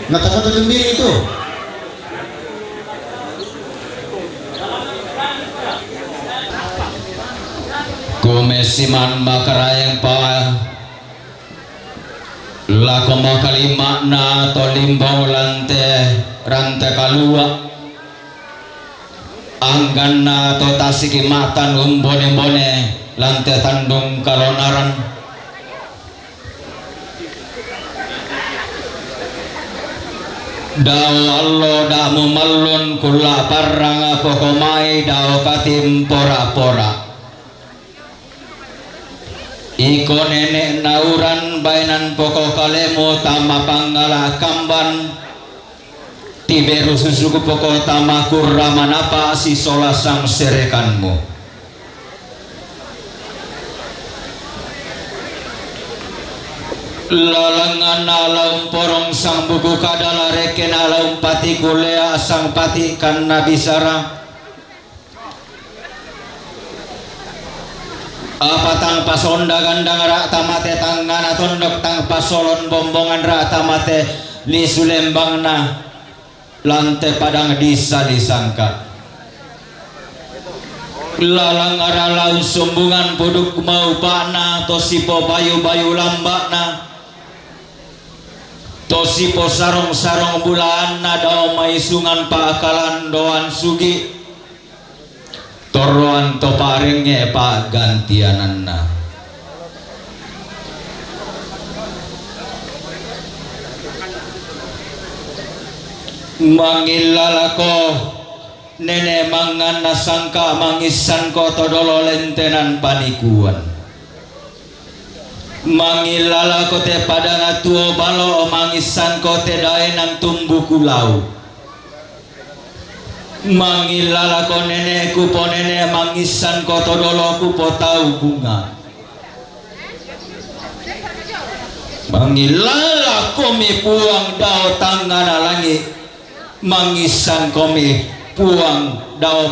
Natapat gembira itu. Kumesiman makarayang pa lako makalima na to limbaw rante kalua anggan na to tasikimatan umbone-bone lante tandung kalonaran daw allo damu mallun kula parang pokomai daw katim pora-pora iko nenek nauran bainan poko kalemo tama panggala kamban tiberu susuku poko tama kurra manapa si solasang serekanmu lalangan alaum porong sang buku kadala reken alaum pati kulea sang pati kan nabisara apa tang pasonda gandang rak tamate tangan tondok tang pasolon bombongan rak tamate li sulembang na lante padang disa disangka lalang aralau sumbungan puduk mau pana tosipo bayu-bayu lambak na tosipo sarong-sarong bulan na daw maisungan paakalan doan sugi toroan to paringe pa gantianan na mangilalako nene mangan nasangka mangisan ko todolo lentenan panikuan mangilalako te padang tuo balo mangisan ko te daenang tumbuh kulau mangilala ko nene kupo nene mangisan ko todolo kupo tau bunga mangilala komi puang dao tangan alangi mangisan komi puang dao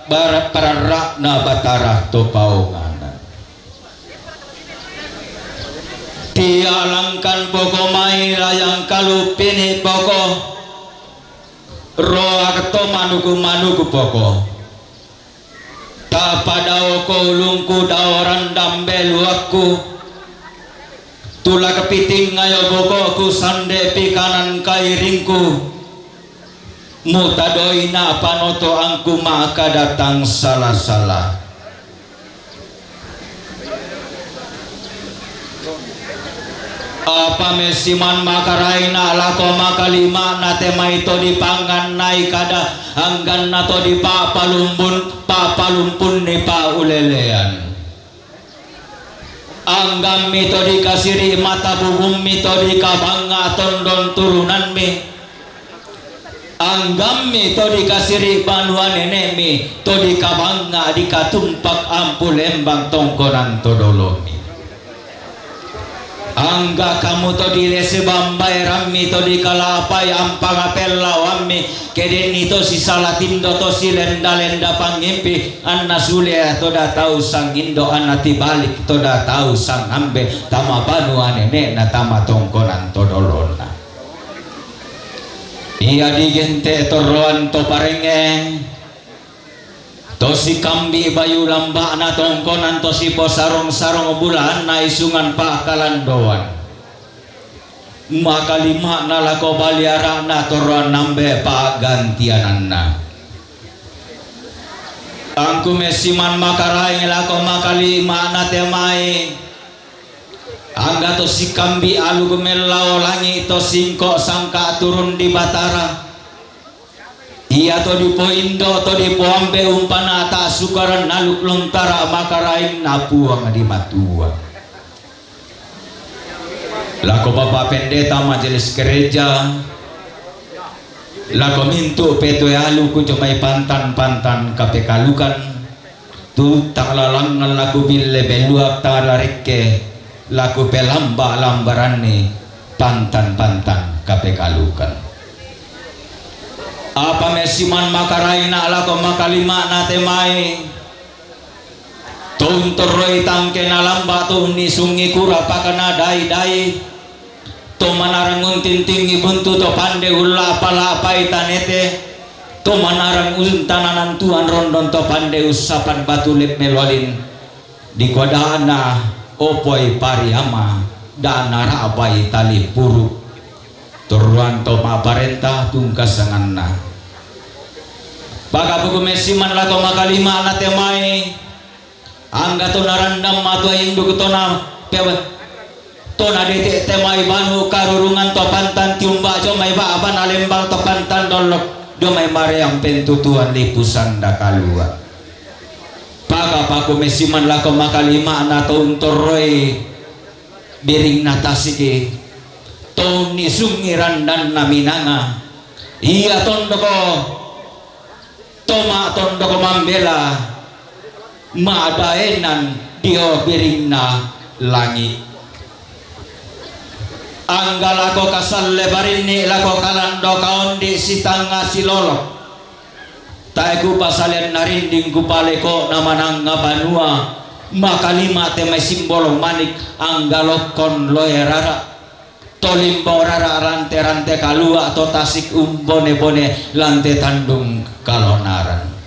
barat pararak na batara to paunganan tialangkan poko mai layang kalupini poko roa keto manuku poko tapadao ko ulungku dao randam belu aku tula kepiting ngayo boko ku sande pikanan kairingku mutadoina panoto angku maka datang salah-salah apa mesiman makaraina lako makalima nate maito dipangan nai kada anggan nato di papalumpun ni pa ulelean anggam mito dikasiri mata bubum mito dikabanga tondon turunan mi anggam mito dikasiri banua nenemi to dikabanga dikatumpak ampul lembang tongkonan todolomi angga kamu to dilese bambai rammi to dikalapai ampang apella wammi kedeni to si salatindo to si lenda-lenda pangimpi anna sulia to da tau sang indo anna tibalik to da tau sang ambe tama banu anene na tama tongkonan to dolona iya digente toroan to parenge to si kambi bayu lamba na tongkonan to si posarong-sarong bulan na isungan paakalan doan makalima na lako baliara na toroan nambe pagantianan na angku mesiman makarai lako makalima na temai angga to si kambi alu gemelau langi to singko sangka turun di batara iya to di poindo to di poambe umpana ta sukaran naluk lontara makarain napuang di matua lako bapak pendeta majelis gereja lako mintu peto alu ku cumai pantan kapekalukan tu tak lalangan laku bille beluak talarike laku pelamba lambarane pantan kapekalukan apa mesiman makaraina lako makalima natemai tunturoi tangke nalamba tu ni sungi kura pakana dai to manarang untintingi buntu to pande ulla pala paitanete to manarang untananan tuan rondon to pande usapan batu lep melolin di kodana opoi pariama dana rabai tali puru turuan to maparenta tungkasanganna baga buku mesiman lako makalima anatemai angga to narandam matu induk to na tona detik temai banu karurungan topantan tiumba jomai baaban alembal topantan dolok jomai mareang pentutuan lipusan dakalua paga paku mesiman lako makalima na untoroi biring natasike toni sungiran dan naminanga iya tondoko toma tondoko mambela madaenan dio biring na langit angga lako kasal lebarini lako kalando kaundi sitanga silolo taiku pasalian narinding kupaleko namanang ngabanua makalima temai simbolo manik angga lokon loerara tolimbo rara rante kalua atau tasik umbone bone lante tandung kalonaran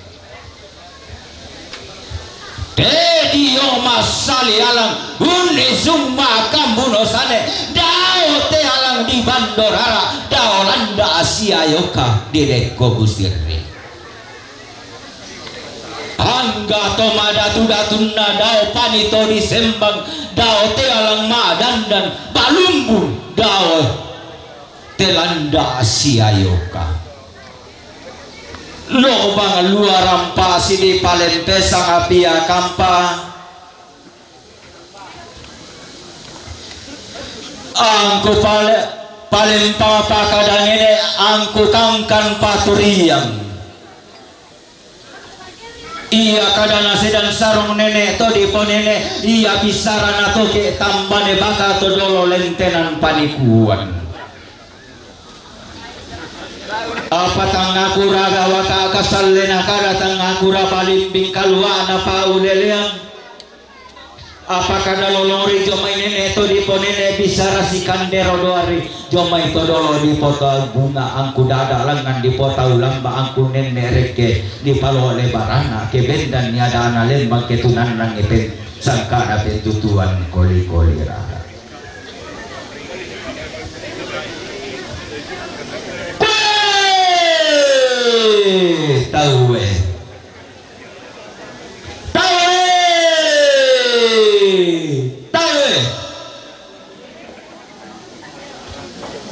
Dio masali alang unni summa kambuno sane dao te alang di bandorara dao landa asia yoka direko busirri angga tomada tudatunna dao panito di sembang dao te alang madandan balumbu dao te landa asia yoka lobang luar rampasi di palempesang apia kampa angku palempang pakadang ini angku kangkan paturiang iya kadana sedang sarung nenek to di ponene iya bisaran atau ke tambane baka to dolo lentenan panikuan apa tangaku raga waka kasallena kada tangaku balimbing kalua na pauleleang apa kada lolori jomai nene to di ponene bisa rasikan dero doari jomai to dolo di pota bunga angku dada langan di pota ulamba angku nene reke di palo lebarana ke bendan niada ana lembang ketunan nang epen sangka na pentutuan koli-koli raga tahu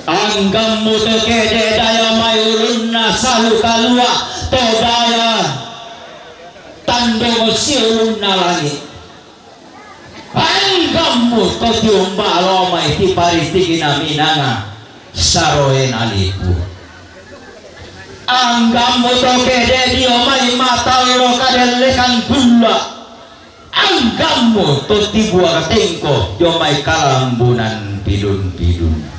anggamu tekede daya mayurunna salu kalua to daya tandong siulunna lagi anggamu to diumba lomai ti paristikina minanga saroen alipu anggamu to kede diomai mata lo kadelekan gula anggamu to tibuang tengko diomai kalambunan pidun-pidun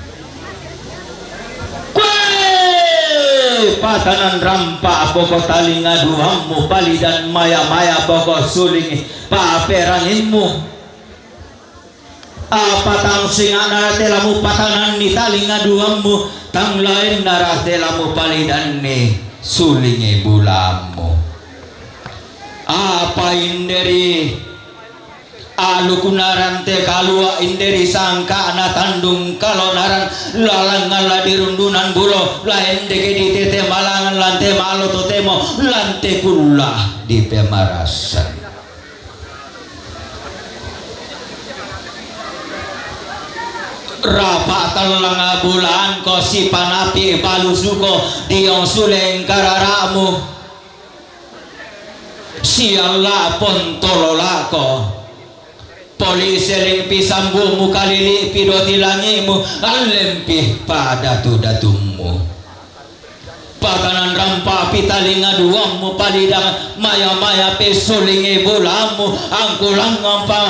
patanan rampa pokok talinga duhammu pali dan maya-maya pokok suling paperanginmu apa tang singana telamu patanan ni talinga duhammu tang lain darah telamu pali dan ni sulingi bulamu apa inderi alu kunaran te kalua inderi sangka na tandung kalonaran lalang ngala dirundunan bulo lain deke di tete malangan lante malo totemo lante kula di pemarasan rapa talang bulan ko si panapi palusuko diong suleng kararamu si Allah pon tololako polisi lempi sambumu kalili pidoti langimu alempi pada datumu patanan rampa pitalinga duamu palidang maya-maya pesulingi bulamu angkulang ngompa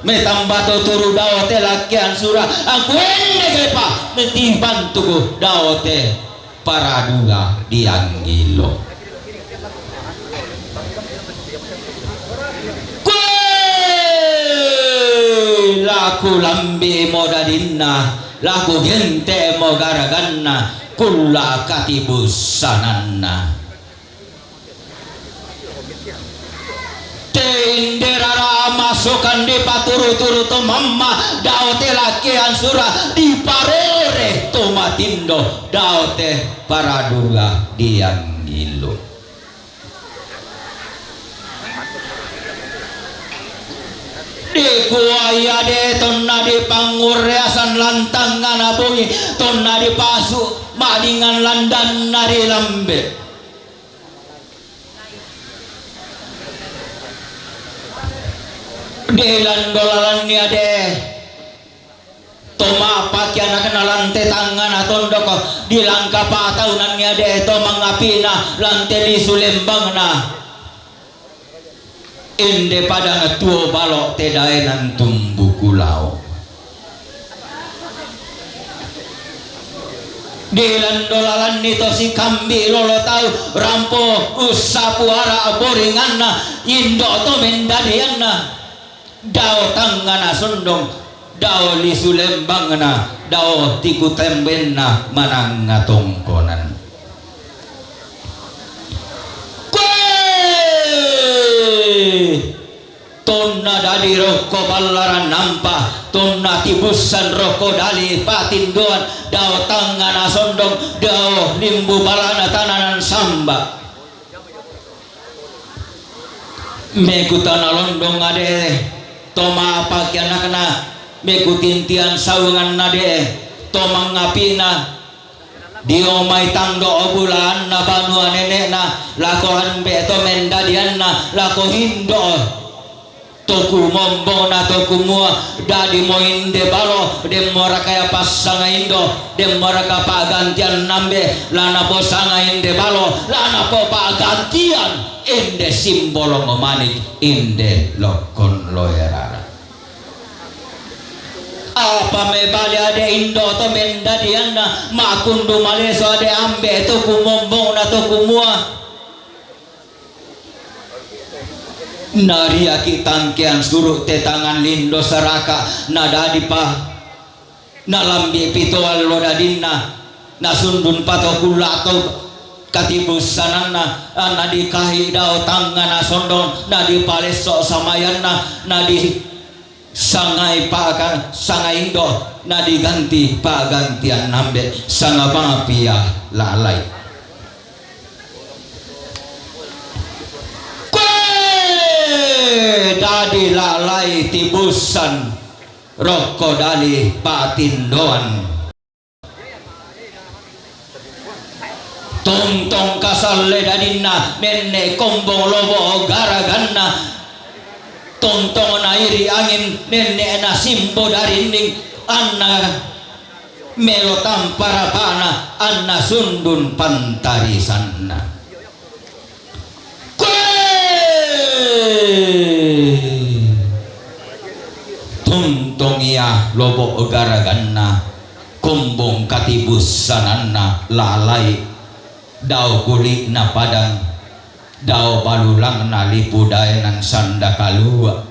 metambato turu daote lakian surah aku ende pa menti bantuku daote para dua dianggilo laku lambi modadinna laku gente mo garaganna kulla katibusananna tenderara masukan di paturu-turu to mamma daote lakian surah di parore to matindo daote paraduga diang gilu di kuaya de tonna di panguriasan lantangan abungi tonna di pasu madingan landan nari lambe delan dolalan ni ade toma pakaian kenalan te tangan atau doko di langka tahunan ni ade to mangapina lante di sulembang na inde pada tuo balok te daenan tumbu kulau delan dolalan nito si kambi lolo tau rampo usapu ara boringanna indo to mendadianna dao tangana sondong dao li sulembangna dao tiku tembenna mananga tongkonan tonna dali roko ballaran nampa tonna tibusan roko dali patindoan dao tangana sondong dao limbu balana tananan samba mekutana londong ade toma pakaian kena mekutintian saungan nade toma ngapina diomai tangdo obulan na banua nenek na lakohan beto mendadian na lako hindo toku mombo na toku mua dadi moinde balo dem mora kaya pasanga indo dem mora kapa gantian nambe lana posanga inde balo lana po pagantian inde simbolo ngomanik inde lokon loerara apa me bali ade indo to mendadiana makundu maleso ade ambe to kumombong na to kumua nari aki tangkean suruh te tangan lindo saraka nadadi pa nalambi pitoal lodadina nasundun pato kulato katibusanana nadi kahidao tangana sondon nadi palesok samayanna nadi sangai pakan sangai indo nadi ganti pagantian nambe sanga pangapia lalai dadi lalai tibusan roko dali patindoan tongtong kasalle dadina nenek kombong lobo garaganna tongtong nairi angin nenek na simbo darining anna melo tamparapana anna sundun pantarisanna tongtong iya lobo garaganna kombong katibusananna lalai dao kulit na padang dao balulang na lipuday ng sanda kalua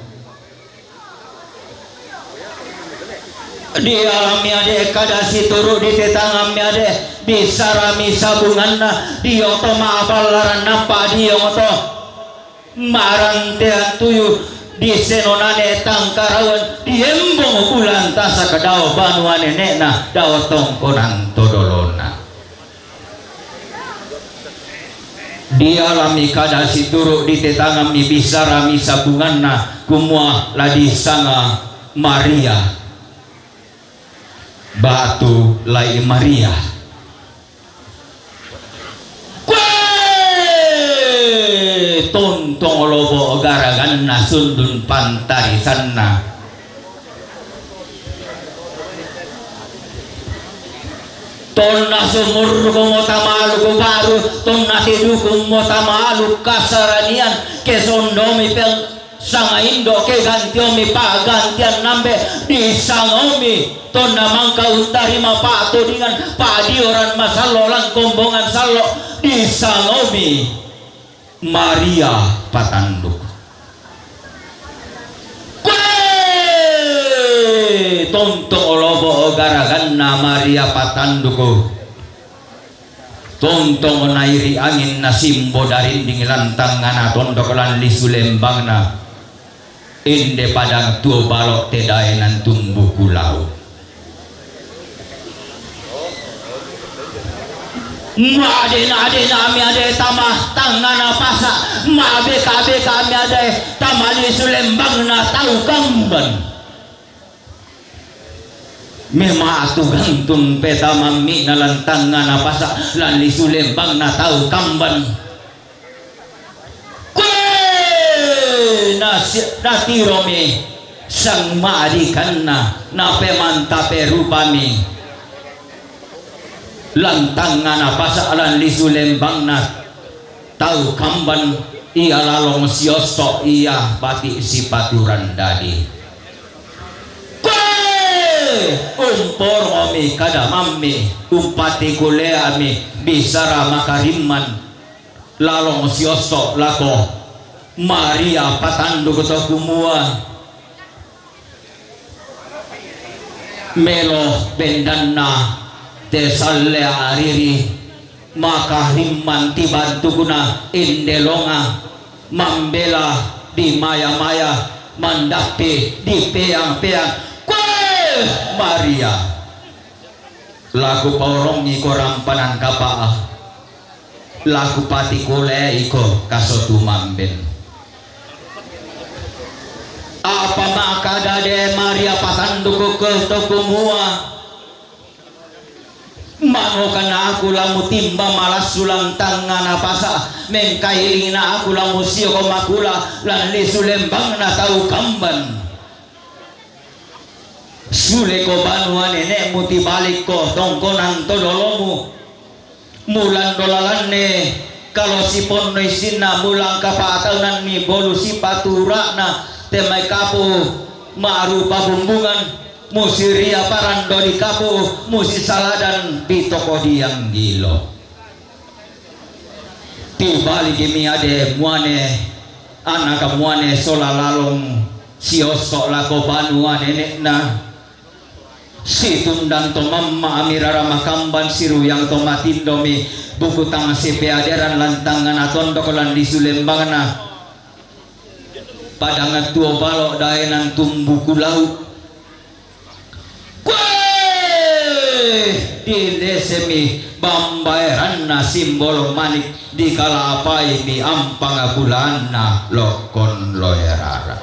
di alam ade kada si turu di tetangam ade di sarami sabungan na di oto maabalaran nampa di oto marante tuyu di senonane tangkarawan di embong ulang tasa kadao banuan nenek na dao tongkonang todolona di alami kada si turu di tetangam di bisara mi sabungan na kumua ladi sanga Maria batu lai Maria tontong lobo garagan na sundun pantarisan na tonna sumur mo tamalu ko baru tonna tidukung mo tamalu kasaranian kesonomi pel sanga indo ke gantiomi pagantian nambe di sangomi tonna mangka utari mapato dengan padioran masalo lang kombongan salo di sangomi Maria patanduk tonto olobo garaganna Maria patanduko tonto nairi angin na simbo dari lantang ngana tondokolan lisulembangna inde padang tuo balok tedaenan tumbuh kulau Made nami ade tamah tangana pasa mabe kabe kami ade tamali sulembang na tau kamban mema atu gantun peta mami na lantang na pasa lali sulembang na tau kamban kwe natiromi sang maadikan na pemanta perupami lantangan apa saalan lisulembang na tau kamban ia lalong siosto ia bati si paturan dadi umpor omi kada mami umpati kule ami bisara makariman lalong siosto lako Maria patandu koto kumua melo bendanna tesalle ariri maka himman tibantu guna indelonga mambela di maya-maya mandapi di peang-peang kue Maria laku paurongi ko rampanan kapaa laku pati kule iko kasotu mamben apa maka dade Maria patanduku ke tokumua mangokan aku lamu timba malas sulang tangan apasa mengkailina aku lamu sio komakula lan lisulembang na tau kamban sule ko banuan nenek muti balik ko tongkonan todolomu mulan dolalane kalau si ponno isina mulang kapataunan ni bolu si patura na temai kapu marupa bumbungan musiria parando di kapu musi saladan di toko diang gilo tibali kimi ade muane anak muane sola lalong siosok lako banua nenek na si tundang to mamma amirara makamban siru yang to matindomi buku tang si peaderan lantangan aton dokolan di sulembang na padangan tuo balok daenan tumbuh kulau di desemi bambayaranna simbol manik di kala apai mi ampang bulanna lokon loyarara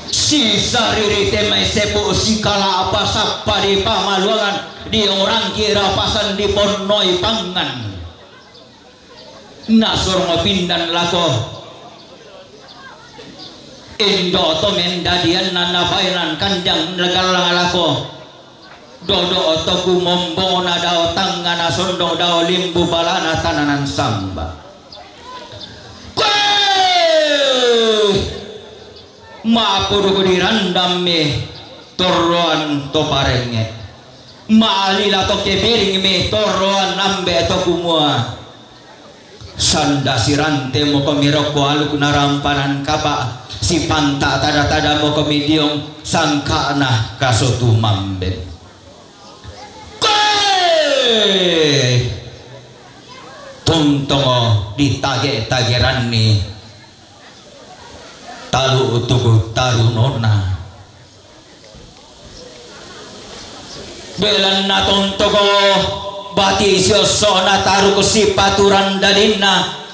si sariri temai sepo si kala apa sapa di pamaluangan di orang kira pasan di pornoi pangan nasor ngopindan lako Indo to mendadian nana bainan kandang nagalang alako dodo otoku mombo na dao tangana sondo dao limbu balana tananan samba maapudu ko dirandam me torroan to parenge maalila to kepiring me torroan nambe to kumua sanda sirante mo komiroko aluk narampanan kapa si panta tada-tada mo komidiong sangkana kasotu mamben tuntongo ditage-tageran ni talu utuku tarunona belan na tuntongo bati siyoso na taru ko si paturan dadinna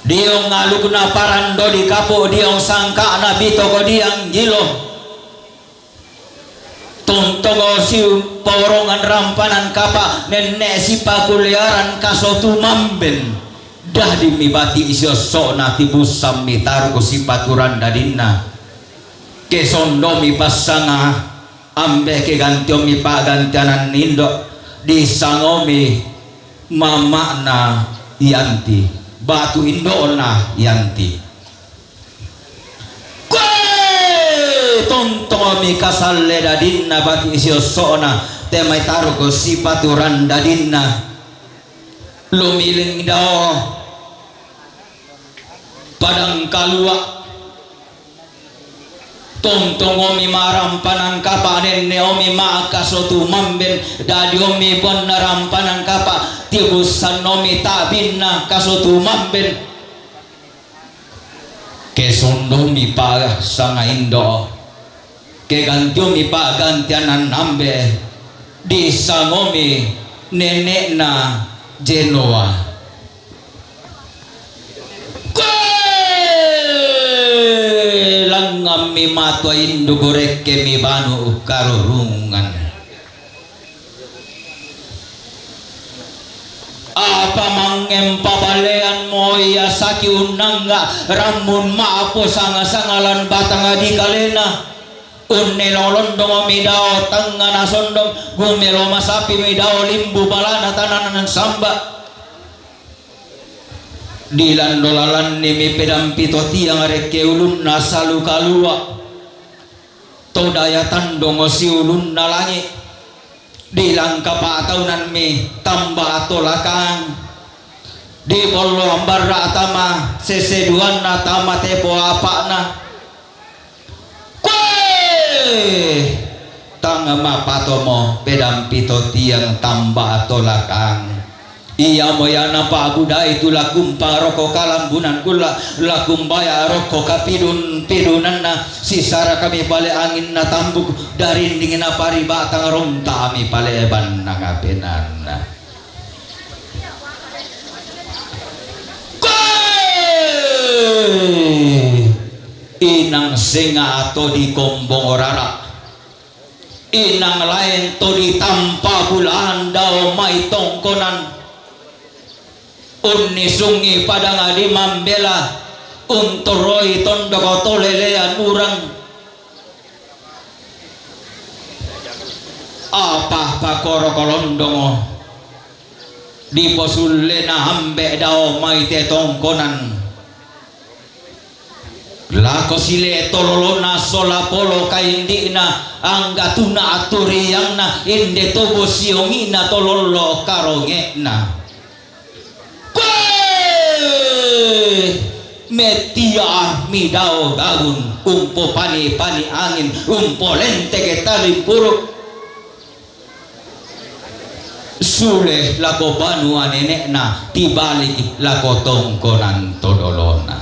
diong ngaluk na parando di kapo diong sangka na bito ko diang gilo tuntogo si porongan rampanan kapa nenek si pakuliaran kasotu mamben dah dimi bati siyoso na tibusam mi taru ko si paturan dadinna kesondo mi pasanga ambe ke gantio mi pagantianan nindo di sangomi mama na yanti batu indo na yanti kue tontomi kasalle dadinna batu isio sona temai taruh ko si paturan dadinna lumiling dao padang kalua Tungtung omi marampanan kapa nenne omi makasotu mamben dadi omi bonna rampanan kapa tibusan omi tabinna kasotu mamben kesondo mi pa sanga indo ke ganti omi pa gantianan nambe di sangomi nenek na Genoa ngami mato indu gorek kemi banu karurungan apa mangem papalean moya saki unangga ramun maapo sanga-sangalan batang adi kalena unne lolondong midao tangana sondong gumelo masapi midao limbu balana tananan samba dilandolalan nimi pedampito tiang reke ulun nasalu kalua todaya tandongo si ulun nalangi dilangka pataunan mi tambah atolakang di bolo ambarra atama seseduan atama tepo apana kue tangama patomo pedampito tiang tambah atolakang iya moyana pa buda itu lakum paroko kalambunan kula lakum baya roko kapidun pidunanna sisara kami pale angin na tambuk dari dingin apari batang ronta kami pale ban nangapenanna inang singa atau di kombong orara inang lain to di tampa bulan dao mai tongkonan unni sungi pada ngadi mambela untoroi tondoko tolelean urang apa pakoro kolondongo di posulle na hambe dao maite tongkonan lako sile tololona sola polo kaindina angga tuna aturiangna inde tobo siongina tololo karongena metia midao daun umpo pani angin umpo lente ke tali puruk sule lako banua nenekna tibalik lako tongkonan todolona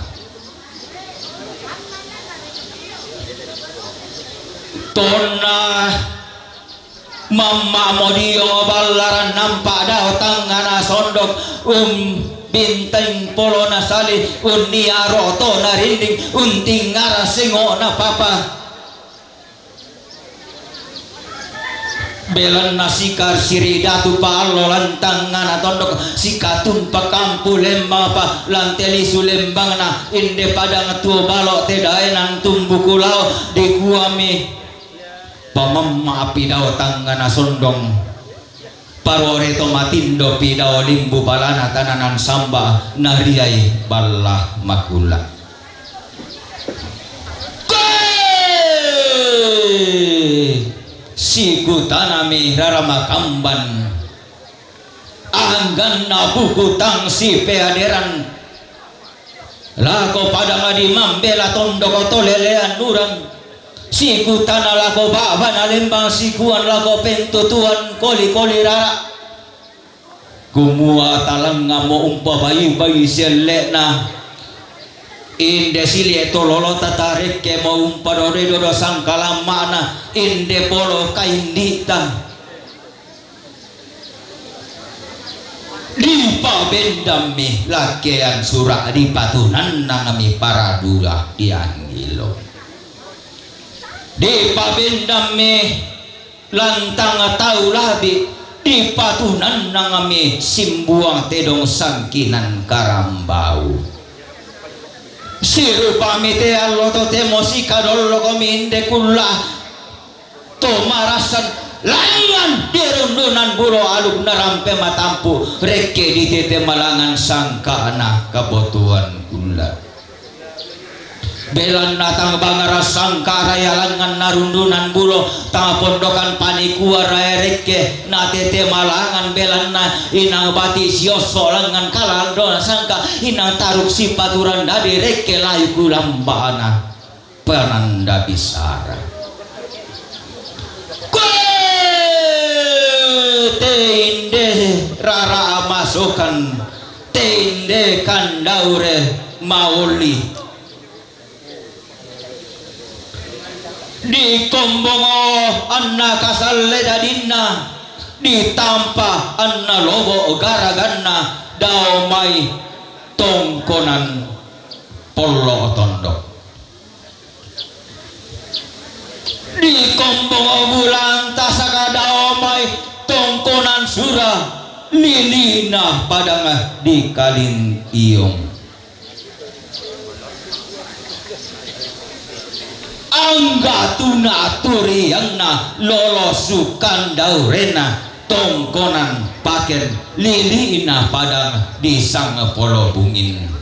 tona mama modio balaran nampak dao tangana sondok bintang polona sali unia roto narinding unting ngara singo na papa belan nasikar siridatu palo lantangan atondok sikatun pakampu lembang pa lanteli sulembang na inde padang tuo balok tedaenan tumbu kulau di guami pamamma api dao tangana sondong parore to matindo pidao limbu balana tananan samba nariai balla makula siku tanami rarama kamban anggan na buku tangsi peaderan lako padang adi mambela tondoko tolelean durang siku tanah lako baba na lembang sikuan lako pentutuan koli rara kumua talanga mo umpa bayi selena inde sili tololo tatarik ke mo umpa dodo sangkalamana inde polo kaindita di pabendami lakean surah di patunan nangami paradula di angilo di pabendame lantang tau labi di patunan nangami simbuang tedong sangkinan karambau siru pamite allo to temosi kadollo kominde kulla to marasan langan dirundunan bulo aluk narampe matampu reke di tete malangan sangka anak kabotuan kulla belan natang bangara sangka raya langan narundunan bulo tang pondokan panikua raya reke natete malangan belan na inang bati sioso langan kalandona sangka inang taruk si paturan dadi reke layu kulambana penanda bisara tende rara masukan tende kandaure mauli di kombongo anna kasalle dadinna ditampa anna lobo garaganna daumai tongkonan polo tondok di kombongo bulan tasaka daumai tongkonan surah lilina padang di kalin iong angga tuna turiangna lolosukan daurena tongkonan paken lilina padang di sang polo bungin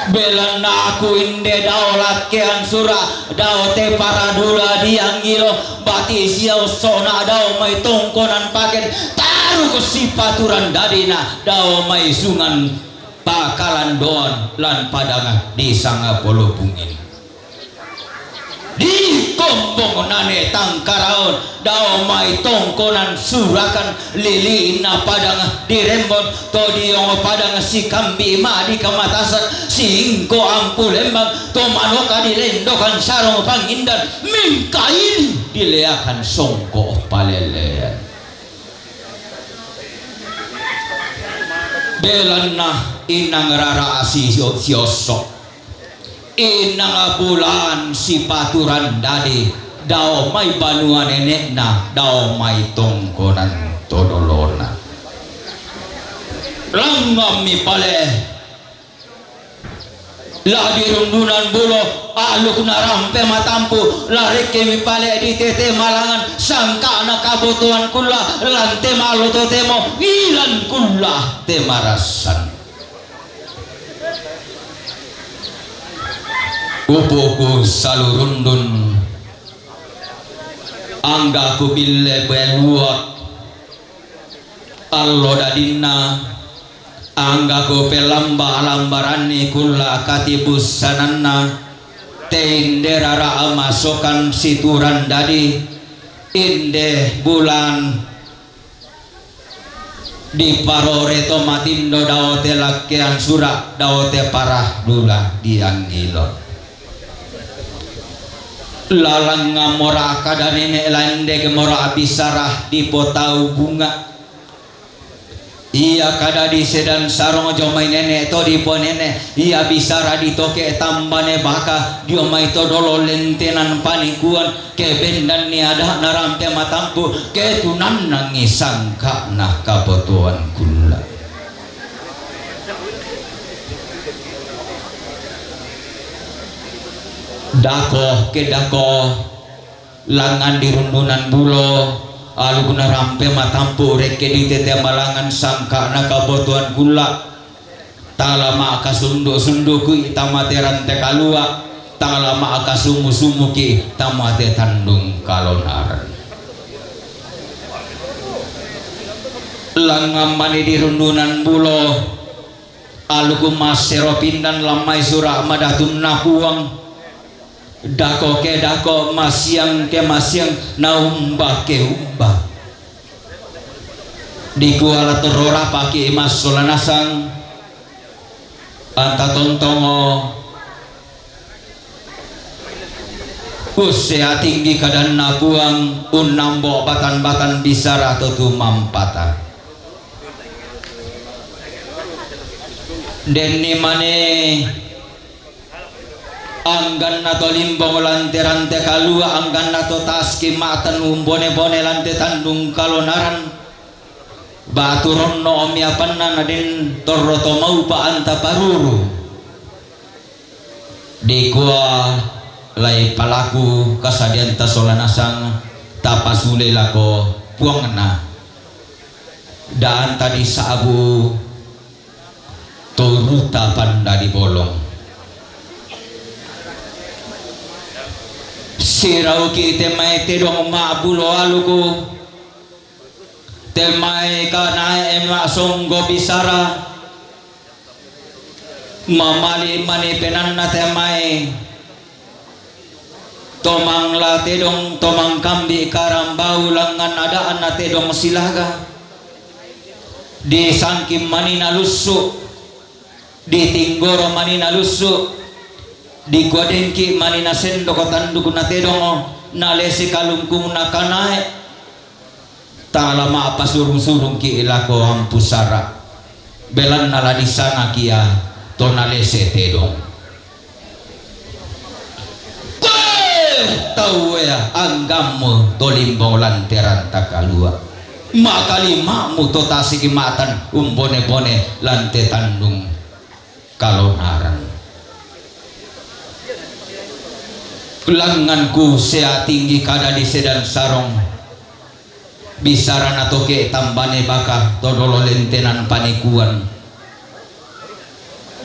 belana aku inde daulat kean surah daote paradula dianggilo bati siau sona dao mai tongkonan paken taruh ke sipaturan dadina dao mai sungan pakalan doan lan padang di sang polo bungin di kombong nane tangkaraon dao mai tongkonan surakan lilina padang di rembon to diong padang si kambi ma di kamatasan singko ampu lembang to manoka di lendokan sarong pangindan mingkain dileakan songko palelean belana inang rara siosok inang bulan si paturan dadi dao mai banua nenekna dao mai tongkonan todolona langgami pale lah di rundunan bulo aluk narampe matampu lari kemi pale di tete malangan sangka na kabutuhan kula lante maluto temo ilan kula temarasan upuku salurundun angga ku bille beluak allo dadinna angga ku pelamba lambarani kula katibus sananna tende rara masukan situran dadi inde bulan di parore to matindo daote lakean sura daote parah dula dianggilo lalang ngamora kadanene lande kemora abisarah di potau bunga iya kada di sedan sarong jomai nene to di ponene iya bisara di toke tambane baka diomai to dolo lentenan panikuan ke bendan ni ada narampe matampu ke tunan nangisang ka nah kabotuan kula dako ke dako langan di rundunan bulo alu guna rampe matampu reke di tete malangan sangka na kabotuan kula talama akasundu sunduku itamate rante kalua talama akasumu sumuki tamate tandung kalonaran langam mani di rundunan bulo alu kumasero pindan lamai surah madatun nakuang dako ke dako masyang ke masyang naumba ke umba di kuala terora paki mas solanasang anta tontongo usea tinggi kadan nabuang unambo batan-batan bisara tutu mampata denni mane anggan nato limbong lante rante kalua anggan nato taski matan umbone bone lante tandung kalonaran batu ronno omia panna nadin torroto mau pa anta paruru di gua lai palaku kasadian tasolanasang tapasule lako puangna dan tadi saabu toruta panda di bolong sirau ki temai tedong ma bulo aluku temai kana emak songgo bisara mamali mani penan na temai tomang la tedong tomang kambi karambau langan adaan na tedong silaga di sangkim mani nalusu di tinggoro mani nalusu di godengki mani na sendok tanduk na tedong na lesi kalungkung na kanai talama apa surung-surung ki ilako hampusara belan nala di sana kia tonalese tedong tahu ya anggamu tolimbong lanteran takalua makali makmu to tasiki matan umbone-bone lante tandung kalonaran langanku sea tinggi kada di sedan sarong bisarana toke tambane baka todolo lentenan panikuan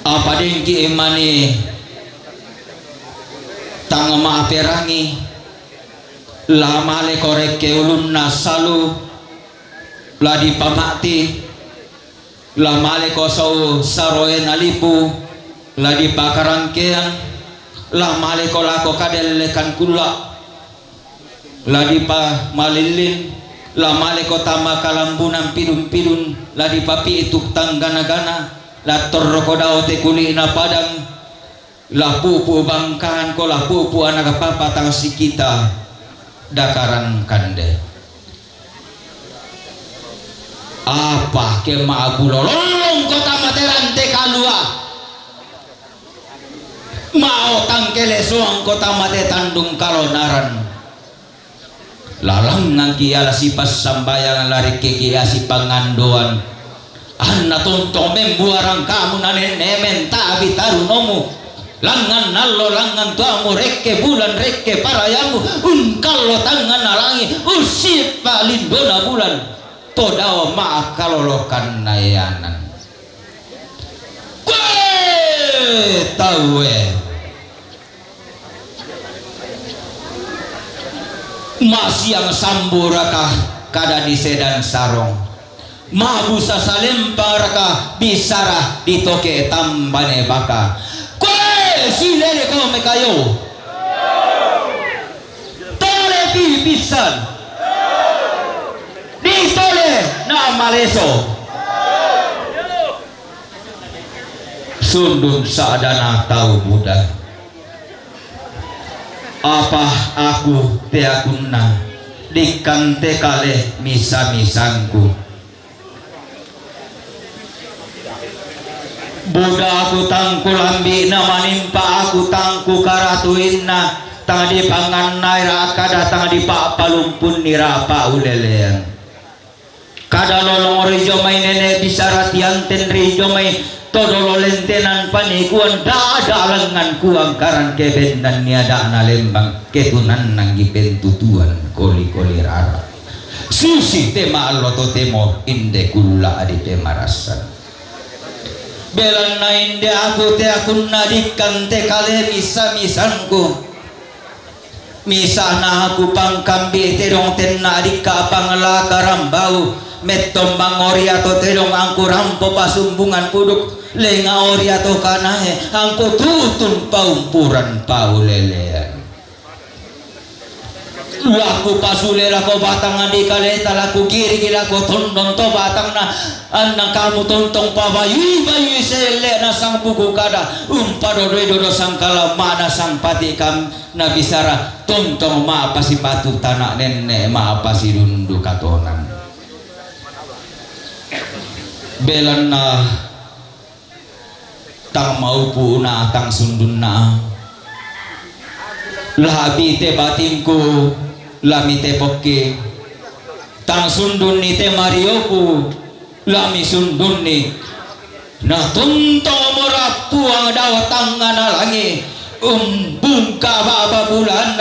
apa dengki emani tanga maaperangi lama le korek ke ulun nasalu ladi pamati lama le kosau saroen alipu ladi pakarangkean lama le kolako kadel lekan kula ladi pa malilin lama le kotama kalambunan pidun-pidun ladi papi itu tanggana-gana la torrokodao te kuli na padang la pupu bangkan ko la pupu anak papa tang si kita dakaran kande apa ke maagulolong kota materan te kalua mau tangkele suang kota mate tandung kalonaran lalang ngaki ala sipas sambayang lari keki asi pangandoan anna tontong membuarang kamu nanen nemen tabi tarunomu langan nallo langan tuamu rekke bulan rekke parayamu kallo tangan nalangi usip palindona bulan todawa maak kalolokan nayanan kue tawe masiang samburakah kada di sedan sarong mabusa salempang raka bisara ditoke tambane baka kue silere ko mekayo tole pipisan ditole na maleso sundun sadana tahu muda apa aku teakunna dikante kale misa-misangku Buddha aku tangku lambi na manimpa aku tangku karatuin na tadi pangan naira kada tadi pak palumpun nirapa ulelean kada lolong rijo may nene bisa ratianten rijo may todolo lentenan panikuan dada lengan kuang karan kebendan niada na lembang ketunan nang gipentutuan koli-koli rara susi tema loto temo inde kula adi tema rasan belan na inde aku te akun nadikan te kale misa-misanku misa na aku pangkambi te dong ten nadika pangala karambau metom bangori atau te dong angku rampo pasumbungan puduk lenga ori atau kanahe angku tutun paumpuran paulelean laku pasulela ko batang adi kaleta laku kiri kila ko tondong to batang na anang kamu tontong pabayu bayu sele na sang buku kada umpado dodo sang kala mana sang pati kam na bisara tontong ma apa si batu tanah nenek ma apa si dundu katonan belan na tang maupu na tang sundun na labi te batinku lami te pokke tang sundun ni te marioku lami sundun ni na tunto morapu ang daw tangan alangi bungka baba bulan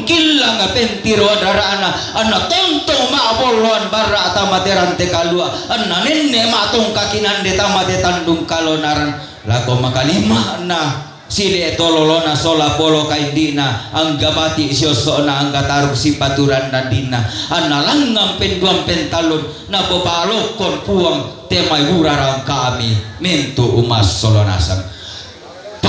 kilang pentiro darana ana tonto maboloan bara tamateran te kalua ana nenne matong kakinan de tamate tandung kalonaran lako makalima na sile tololona sola polo kaindina ang gabati siosona ang kataruk si paturan na dina analangang penduang pentalon na popalokon puang temay hurarang kami mento umas solonasang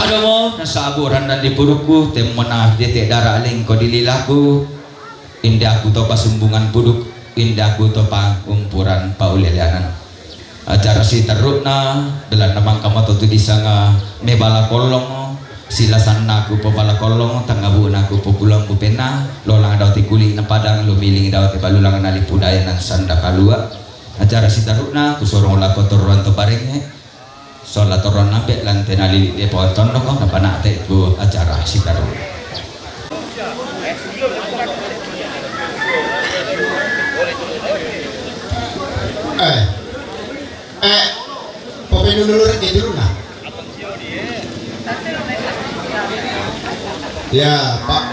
Padamu nasa aburan dan di pudukku temenah detek darah aling ko dililaku indah aku topa sumbungan puduk indah aku topa umpuran paulelianan acara si terukna belan namang kama tutu disanga mebala kolong silasan naku popala kolong tangabu naku populang bupena lolang daw ti kuli na padang lumiling daw ti balulang nalipudaya nan sanda kalua acara si terukna kusorong lako toruan to barenge solat toruan nabe lan tenali de poton no kong napana te ku acara si terukna Pemenulur di rumah. Ya, Pak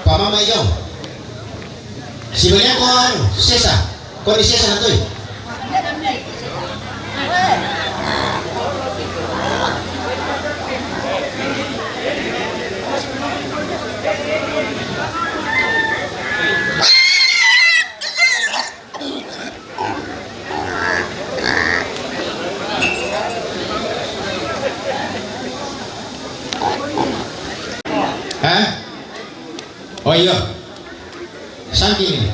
Mama Ijong. Sebenarnya kon sesa, kon di sesa nanti. Oh iya, saking ini.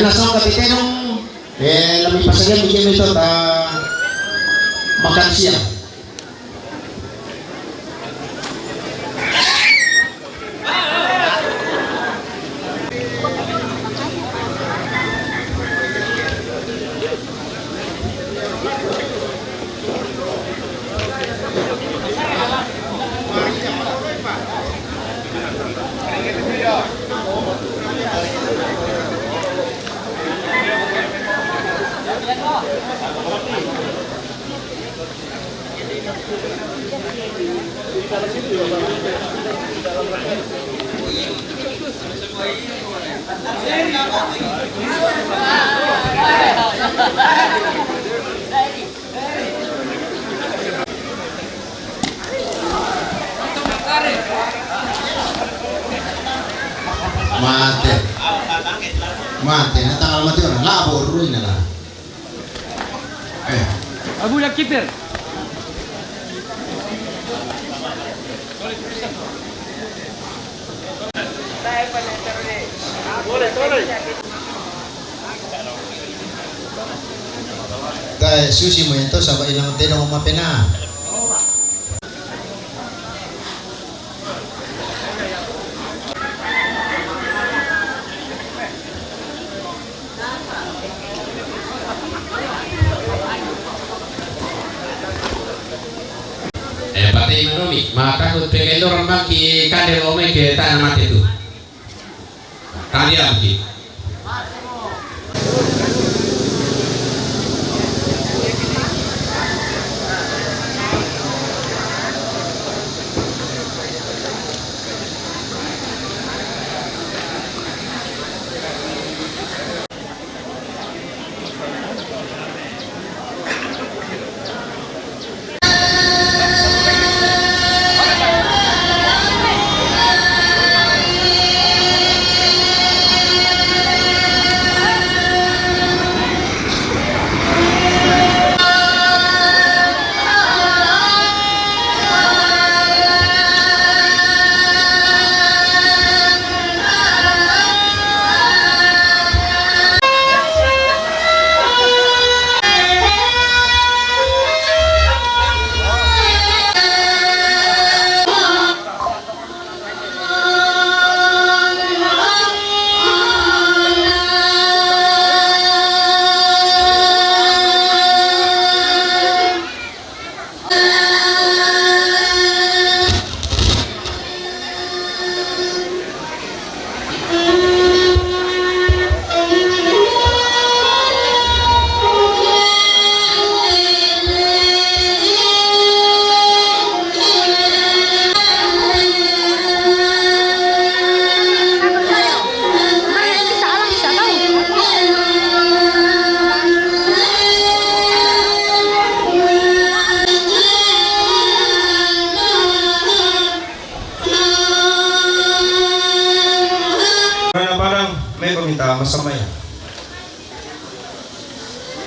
Langsung ketika dong, lebih pasangnya bikin itu makan siang. Mate, na tanggal mati orang labor ruin na. Abu yak kiper. Kay susi mo ito sa ilang tinong mapena. Pati manomi, maka kut pengen orang bagi kade ome ke tanah mati itu. Tadi lagi.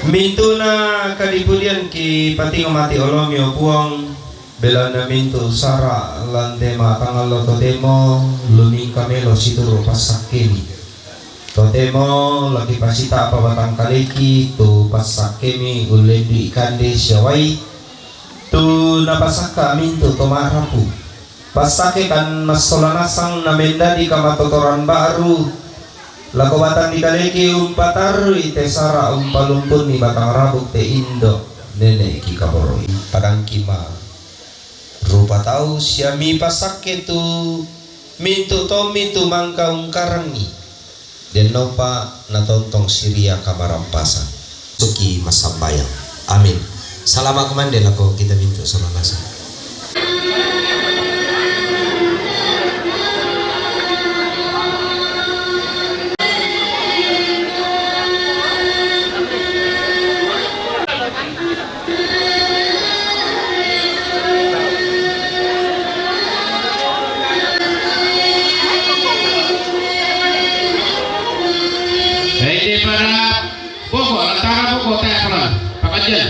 Minto na kalipulian ki pati mati olomyo puang bela na minto sara lande matangalo totemo luming kamelo situro pasakemi totemo lagi pasita apa batang kaleki tu pasakemi ulendi ikande syawai tu napasaka minto tomarapu pasake kan masolanasang namenda di kamatotoran baru lago batang di kaleki umpatar ite sara umpalumpun ni batang rabuk te indo nene ki kaboroi padang kima rupa tahu siami pasake tu mintu tomi tu mangka ungkarangi den nopa natontong siria kamarampasan suki masambayang amin salama kumande lago kita mintu sama nasa. Hindi para buko, natara buko tayo pala. Pakadyan.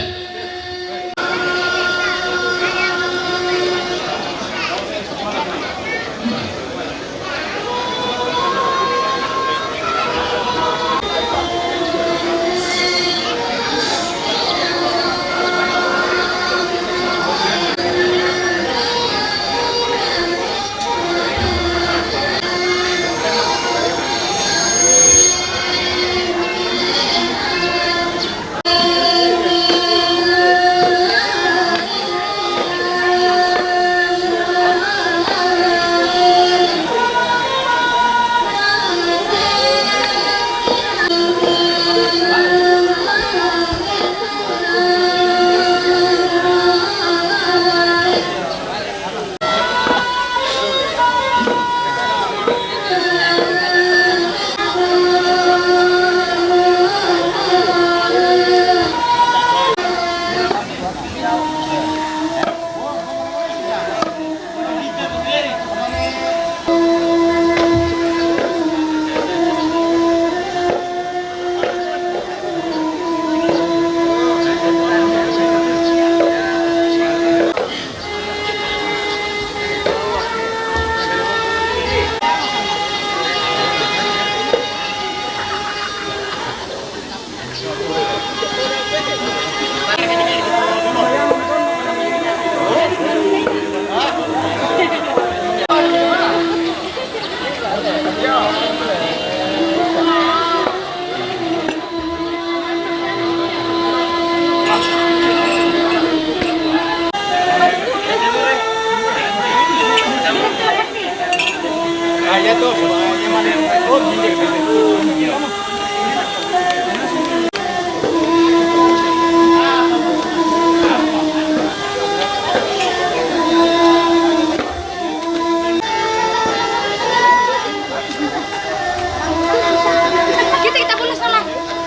Kita boleh salah.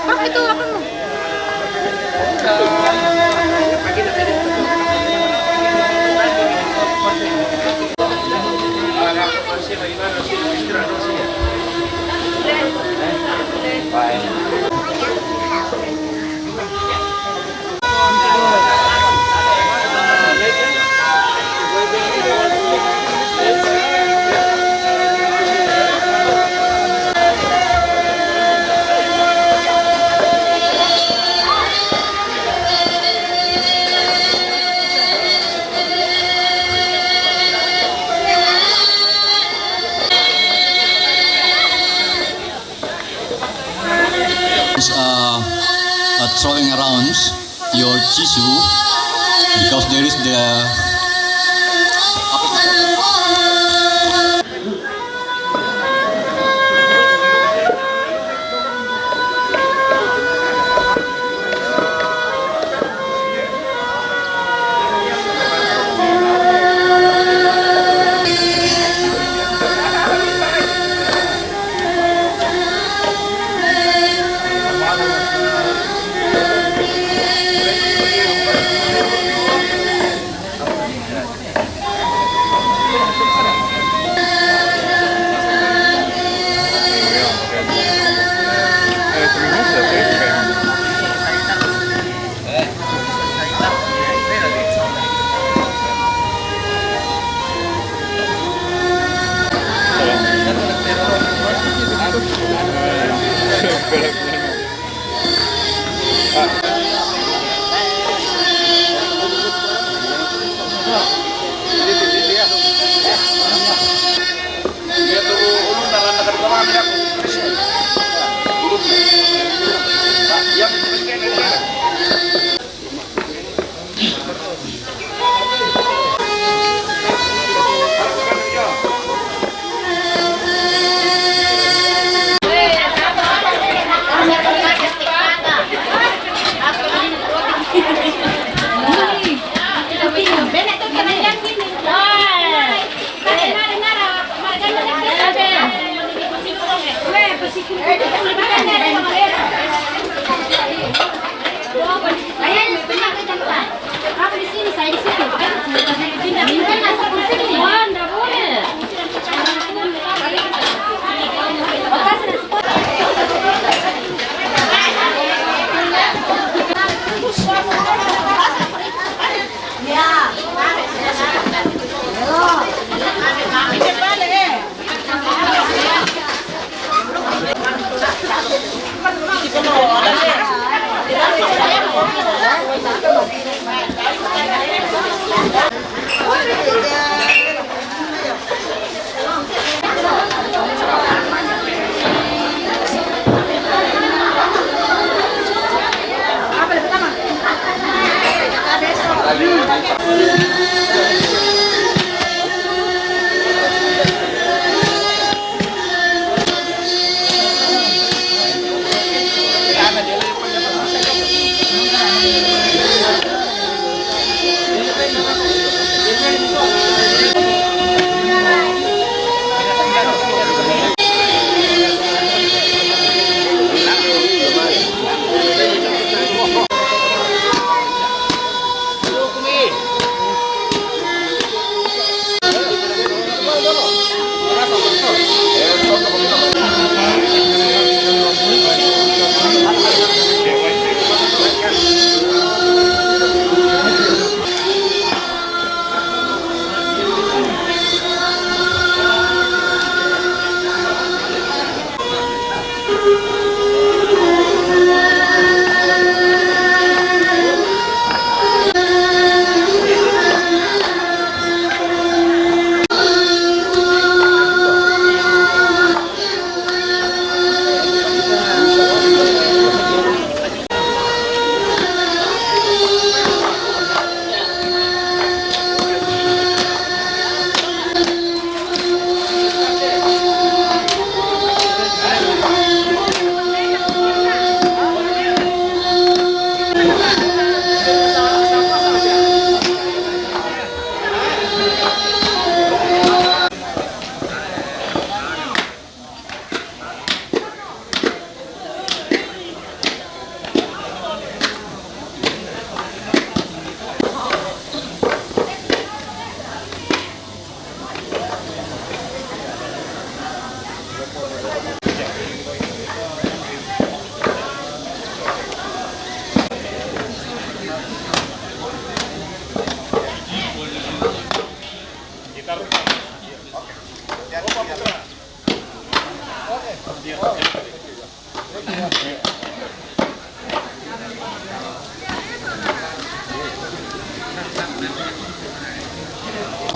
Bang itu apa lu? Throwing around your tissue because there is the Apa di sini, saya di situ. Pindah kursi ini. Wah, enggak boleh.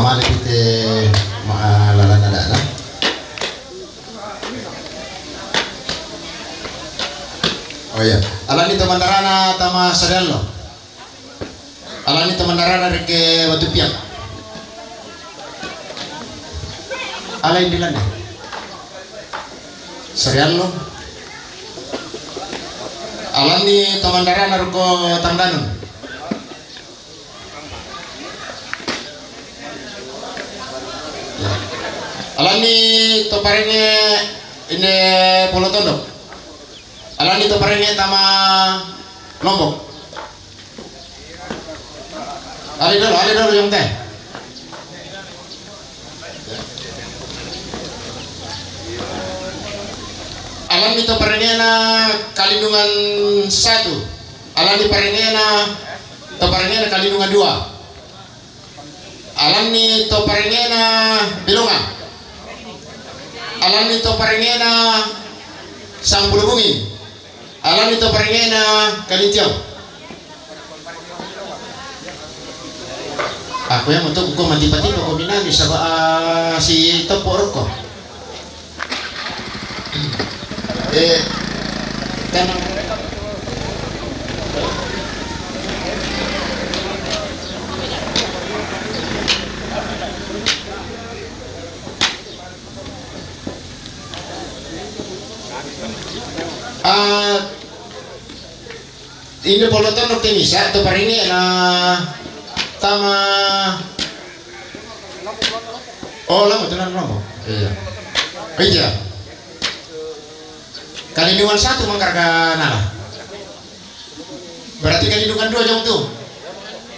Mali kita maalalan ada na. Oh ya, alani teman darana tama sadallo. Alani teman darana reke batu piang. Alai dilan ya. Sadallo. Alani teman darana reko tangdanun. Alani to parenge ini Pulau Tondok. Alani to parenge tama Lombok. Ali dulu yang teh. Alani to parenge na Kalindungan 1. Alani parenge na to parenge na Kalindungan 2. Alani to parenge na Bilongan. Alani to parengena Sang Bulubungin. Alam ito paringay na kalintyaw. Ako yan mo ito, kung mantipatito ko binagi sa si Topor ko. Tanong. Ini poloton optimisa ito pa rin na tama. Oh, lama ito na mo. Iya. Iya. Kalindungan 1 mengkarga nala. Berarti kalindungan 2 jam tuh.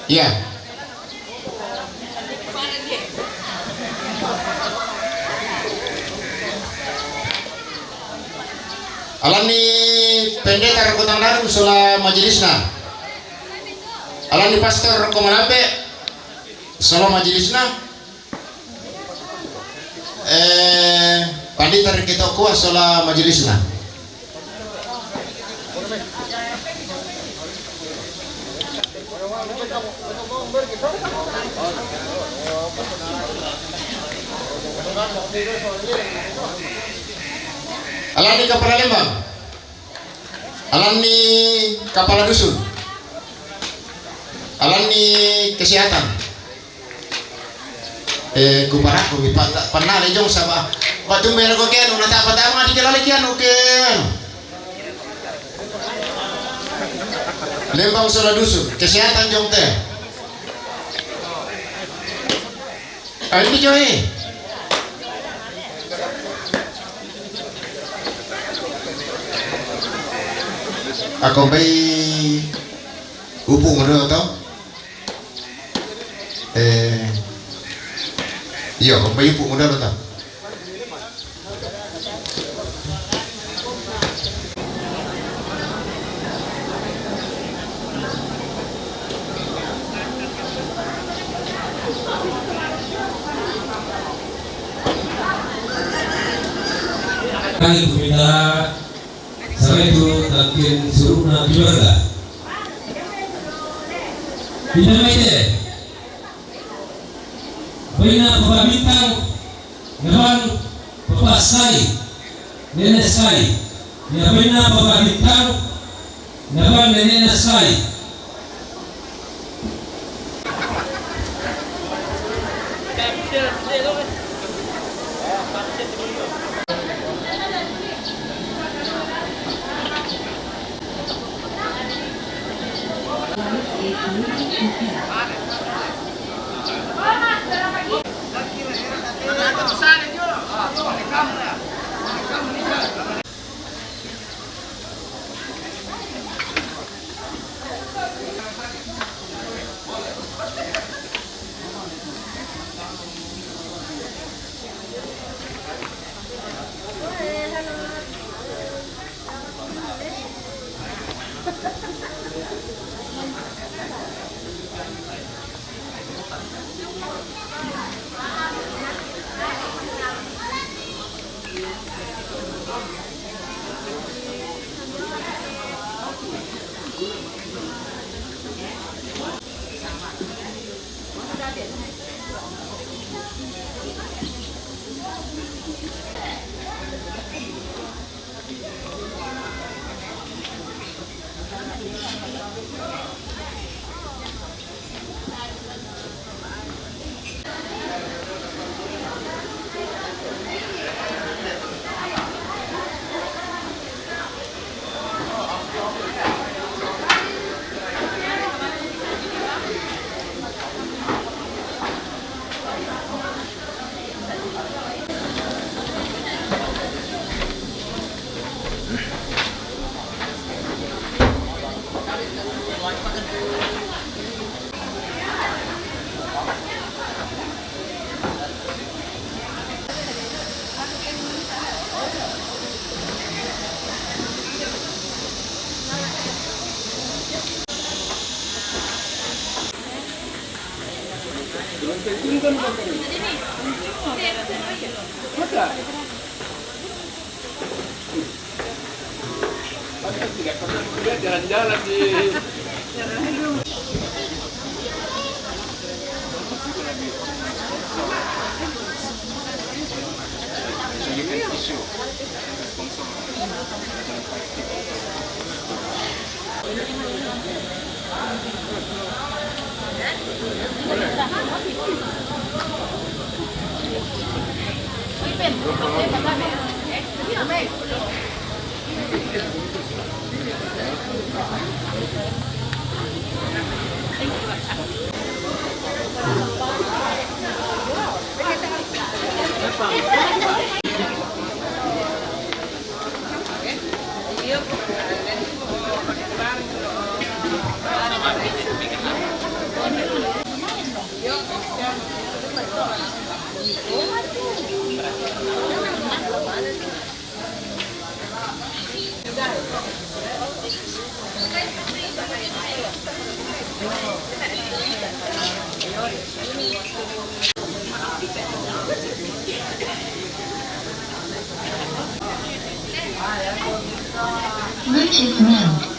Iya. Alam ni pendeta Kota Darum sola majelisna. Alam ni pastor Komalape sola majelisna. Pandita kita kuat sola majelisna. Alam ni kepala lembang, alam ni kepala dusun, alam ni kesehatan. Kuparaku pernah lejong sama batu merah kau kian, nata pertama di jalan kian oke. Lembang sola dusun, kesehatan jong teh. Ini joy. Ako ba'y upong ano ito? Iyo, ako ba'y upong ano ito? Kami peminta saya itu takin suruh na keluarga. Tidak maite. Baina papa bintang, naban papa sekali, nenek sekali. Ya baina papa bintang, naban nenek sekali. Masa? jalan-jalan di Bluetooth mode.